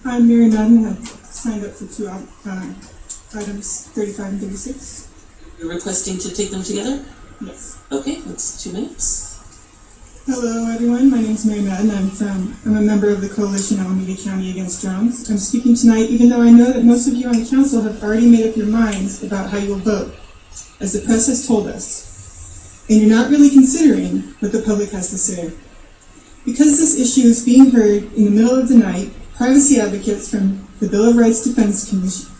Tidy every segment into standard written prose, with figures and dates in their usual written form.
I'm Mary Madden. I've signed up for two items, 35 and 36. You're requesting to take them together? Yes. Okay, that's 2 minutes. Hello, everyone. My name is Mary Madden. I'm a member of the Coalition Alameda County Against Drones. I'm speaking tonight even though I know that most of you on the council have already made up your minds about how you'll vote, as the press has told us. And you're not really considering what the public has to say. Because this issue is being heard in the middle of the night, privacy advocates from the Bill of Rights Defense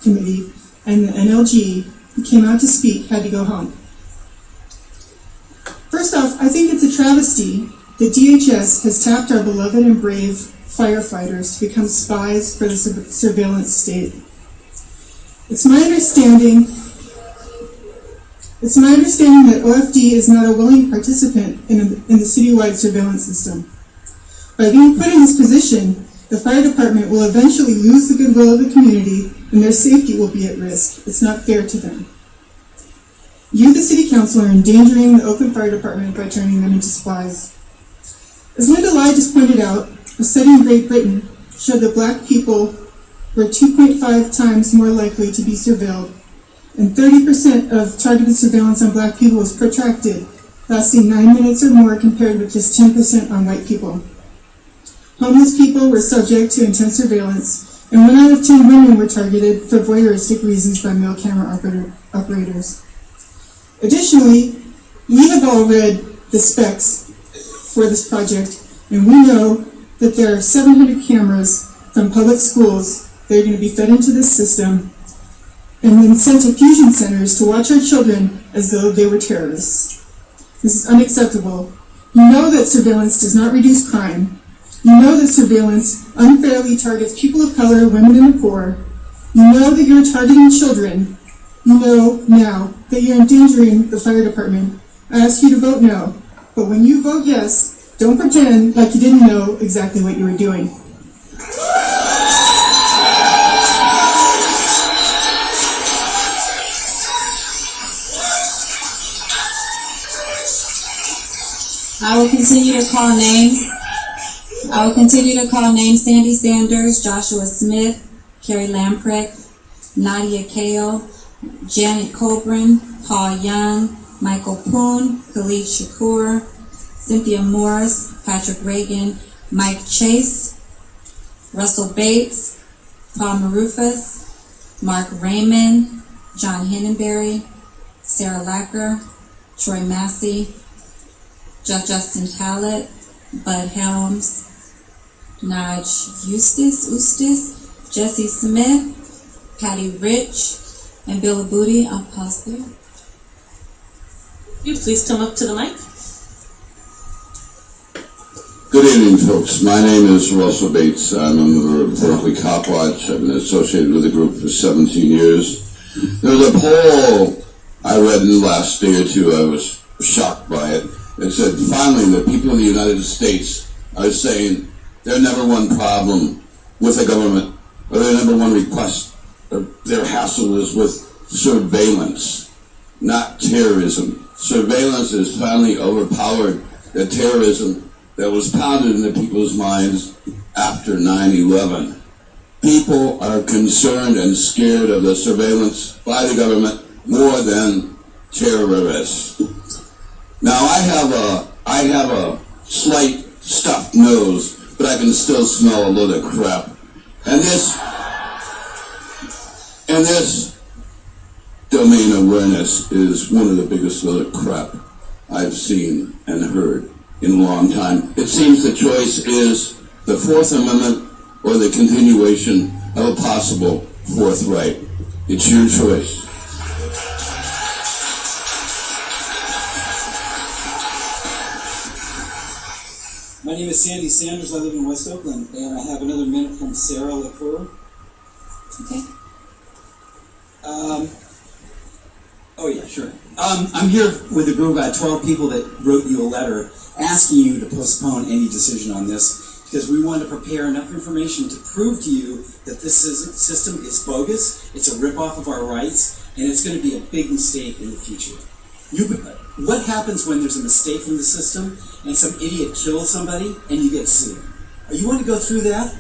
Committee and the NLG who came out to speak had to go home. First off, I think it's a travesty that DHS has tapped our beloved and brave firefighters to become spies for the surveillance state. It's my understanding that OFD is not a willing participant in the citywide surveillance system. By being put in this position, the fire department will eventually lose the goodwill of the community and their safety will be at risk. It's not fair to them. You, the city council, are endangering the Oakland Fire Department by turning them into spies. As Linda Lai just pointed out, a study in Great Britain showed that black people were 2.5 times more likely to be surveilled, and 30% of targeted surveillance on black people was protracted, lasting 9 minutes or more compared with just 10% on white people. Homeless people were subject to intense surveillance, and 1 out of 10 women were targeted for voyeuristic reasons by male camera operators. Additionally, we have all read the specs for this project, and we know that there are 700 cameras from public schools that are going to be fed into this system and then sent to fusion centers to watch our children as though they were terrorists. This is unacceptable. You know that surveillance does not reduce crime. You know that surveillance unfairly targets people of color, women, and the poor. You know that you're targeting children. You know now that you're endangering the fire department. I ask you to vote no, but when you vote yes, don't pretend like you didn't know exactly what you were doing. I will continue to call names. Sandy Sanders, Joshua Smith, Carrie Lamprecht, Nadia Kale, Janet Colburn, Paul Young, Michael Poon, Khalid Shakur, Cynthia Morris, Patrick Reagan, Mike Chase, Russell Bates, Paul Marufus, Mark Raymond, John Hinnenberry, Sarah Lacker, Troy Massey, Justin Tallett, Bud Helms, Naj Eustace, Jesse Smith, Patty Rich, and Bill Booty. I'll pause there. You please come up to the mic. Good evening, folks. My name is Russell Bates. I'm a member of Berkeley Cop Watch. I've been associated with the group for 17 years. There was a poll I read in the last day or two. I was shocked by it. It said, finally, the people in the United States are saying their number one problem with the government, or their number one request, or their hassle is with surveillance, not terrorism. Surveillance has finally overpowered the terrorism that was pounded into people's minds after 9/11. People are concerned and scared of the surveillance by the government more than terrorists. Now, I have a slight stuffed nose, but I can still smell a load of crap. And this domain awareness is one of the biggest load of crap I've seen and heard in a long time. It seems the choice is the Fourth Amendment or the continuation of a possible fourth right. It's your choice. My name is Sandy Sanders. I live in West Oakland, and I have another minute from Sarah LaCour. Okay. Oh yeah, sure. I'm here with a group of about 12 people that wrote you a letter asking you to postpone any decision on this because we want to prepare enough information to prove to you that this system is bogus, it's a ripoff of our rights, and it's going to be a big mistake in the future. What happens when there's a mistake in the system and some idiot kills somebody and you get sued? You want to go through that?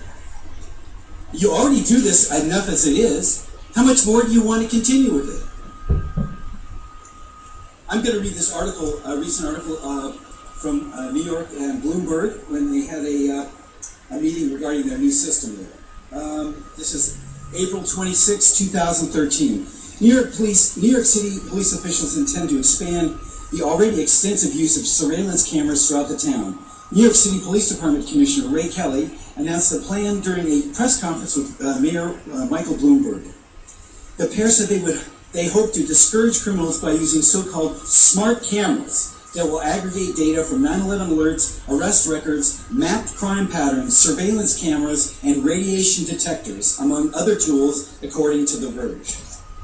You already do this enough as it is. How much more do you want to continue with it? I'm going to read this article, a recent article from New York and Bloomberg when they had a meeting regarding their new system there. This is April 26, 2013. New York City police officials intend to expand the already extensive use of surveillance cameras throughout the town. New York City Police Department Commissioner Ray Kelly announced the plan during a press conference with Mayor Michael Bloomberg. The pair said they hope to discourage criminals by using so-called smart cameras that will aggregate data from 9/11 alerts, arrest records, mapped crime patterns, surveillance cameras, and radiation detectors, among other tools, according to The Verge.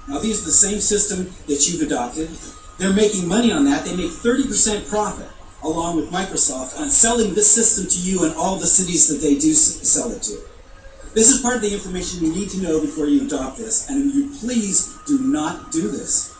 Now, these are the same system that you've adopted. They're making money on that. They make 30% profit, along with Microsoft, on selling this system to you and all the cities that they do sell it to. This is part of the information you need to know before you adopt this, and you please do not do this.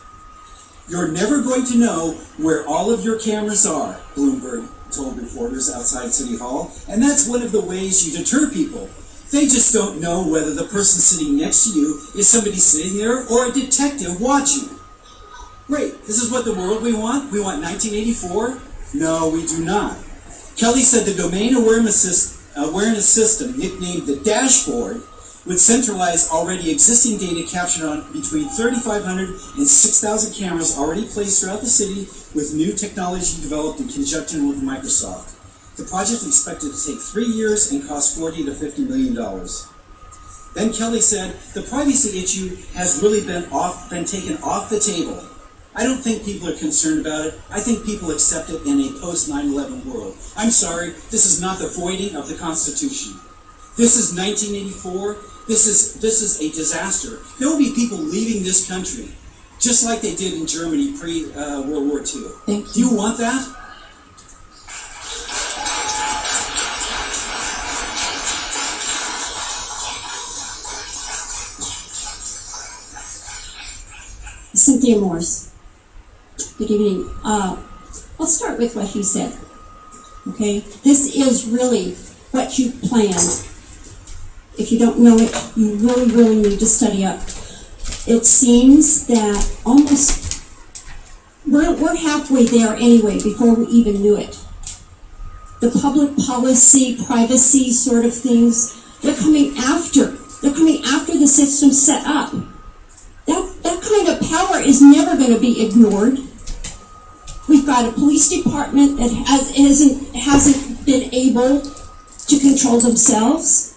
You're never going to know where all of your cameras are, Bloomberg told reporters outside City Hall, and that's one of the ways you deter people. They just don't know whether the person sitting next to you is somebody sitting there or a detective watching. Great, this is what the world we want? We want 1984? No, we do not. Kelly said the domain awareness system, nicknamed the Dashboard, would centralize already existing data captured on between 3,500 and 6,000 cameras already placed throughout the city with new technology developed in conjunction with Microsoft. The project is expected to take 3 years and cost $40 to $50 million. Then Kelly said, the privacy issue has really been taken off the table. I don't think people are concerned about it. I think people accept it in a post-9/11 world. I'm sorry, this is not the voiding of the Constitution. This is 1984. This is a disaster. There will be people leaving this country, just like they did in Germany pre-World War II. Thank you. Do you want that? Cynthia Morse. Good evening. Let's start with what he said. Okay? This is really what you planned. If you don't know it, you really, really need to study up. It seems that almost, we're halfway there anyway before we even knew it. The public policy, privacy sort of things, they're coming after the system's set up. That kind of power is never going to be ignored. We've got a police department that hasn't been able to control themselves.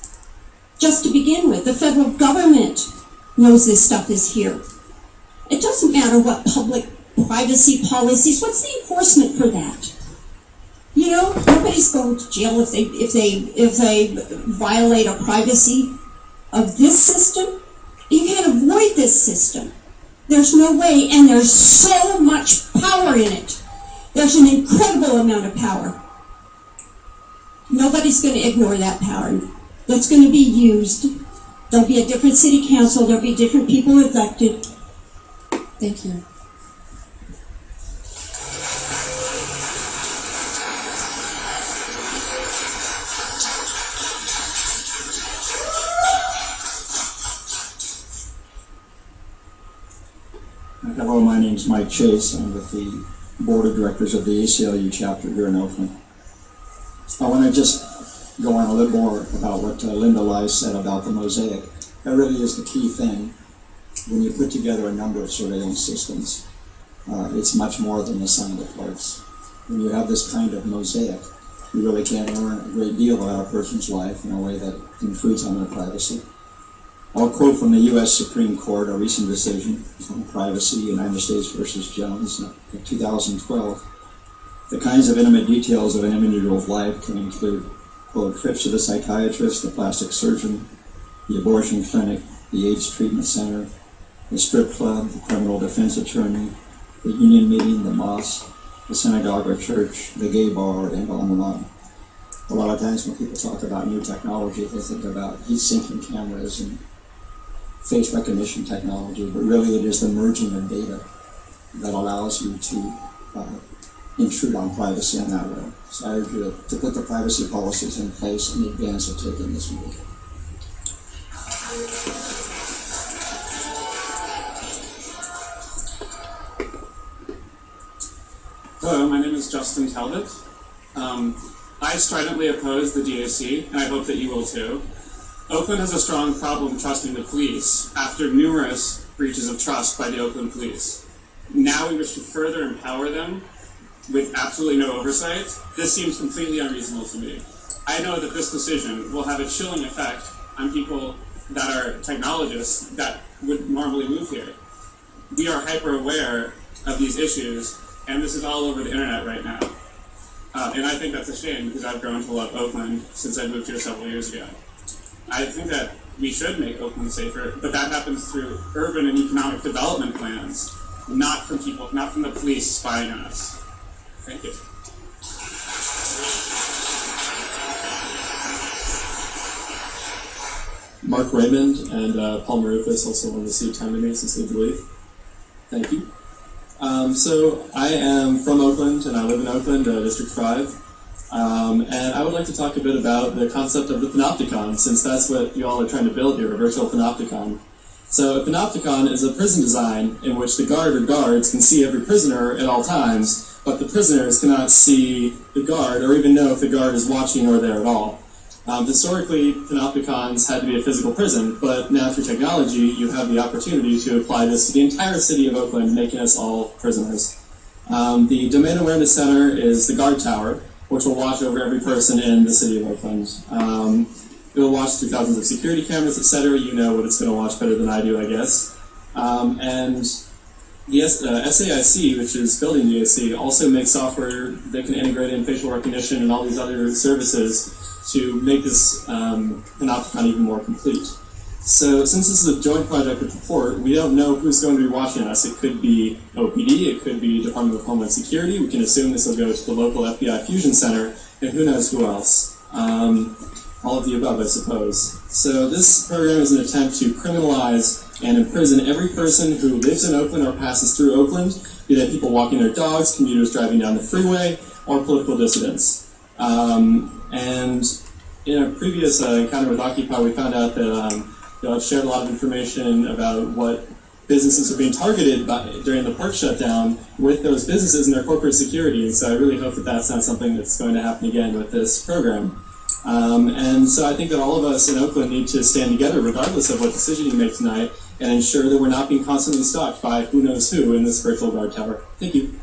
Just to begin with, the federal government knows this stuff is here. It doesn't matter what public privacy policies, what's the enforcement for that? You know, nobody's going to jail if they violate a privacy of this system. You can't avoid this system. There's no way, and there's so much power in it. There's an incredible amount of power. Nobody's going to ignore that power. That's going to be used. There'll be a different city council. There'll be different people elected. Thank you. Hello, my name is Mike Chase. I'm with the Board of Directors of the ACLU chapter here in Oakland. I want to just go on a little more about what Linda Lai said about the mosaic. That really is the key thing. When you put together a number of surveillance systems, it's much more than the sum of the parts. When you have this kind of mosaic, you really can learn a great deal about a person's life in a way that intrudes on their privacy. I'll quote from the U.S. Supreme Court, a recent decision on privacy, United States versus Jones, in 2012. The kinds of intimate details of an individual's life can include, quote, trips to the psychiatrist, the plastic surgeon, the abortion clinic, the AIDS treatment center, the strip club, the criminal defense attorney, the union meeting, the mosque, the synagogue or church, the gay bar, and on and on. A lot of times when people talk about new technology, they think about heat-sinking cameras and face recognition technology, but really it is the merging of data that allows you to intrude on privacy in that way. So I urge you to put the privacy policies in place in advance of taking this move. Hello, my name is Justin Talbot. I stridently oppose the DAC, and I hope that you will too. Oakland has a strong problem trusting the police after numerous breaches of trust by the Oakland police. Now we wish to further empower them with absolutely no oversight. This seems completely unreasonable to me. I know that this decision will have a chilling effect on people that are technologists that would normally move here. We are hyper aware of these issues, and this is all over the internet right now. And I think that's a shame because I've grown to love Oakland since I moved here several years ago. I think that we should make Oakland safer, but that happens through urban and economic development plans, not from people, not from the police spying on us. Thank you. Mark Raymond and Paul Marufus also wanted to cede time to me since they believe. Thank you. So I am from Oakland, and I live in Oakland, District 5. And I would like to talk a bit about the concept of the panopticon, since that's what you all are trying to build here, a virtual panopticon. So a panopticon is a prison design in which the guard or guards can see every prisoner at all times, but the prisoners cannot see the guard or even know if the guard is watching or there at all. Historically, panopticons had to be a physical prison, but now through technology, you have the opportunity to apply this to the entire city of Oakland, making us all prisoners. The Domain Awareness Center is the guard tower, which will watch over every person in the city of Oakland. It will watch through thousands of security cameras, etc. You know what it's going to watch better than I do, I guess. And the SAIC, which is building the AC, also makes software that can integrate in facial recognition and all these other services to make this panopticon even more complete. So since this is a joint project with the port, we don't know who's going to be watching us. It could be OPD, it could be Department of Homeland Security. We can assume this will go to the local FBI Fusion Center, and who knows who else. All of the above, I suppose. So this program is an attempt to criminalize and imprison every person who lives in Oakland or passes through Oakland, be they people walking their dogs, commuters driving down the freeway, or political dissidents. And in a previous encounter with Occupy, we found out that I've shared a lot of information about what businesses are being targeted during the port shutdown with those businesses and their corporate security. And so I really hope that that's not something that's going to happen again with this program. And so I think that all of us in Oakland need to stand together, regardless of what decision you make tonight, and ensure that we're not being constantly stalked by who knows who in this virtual guard tower. Thank you.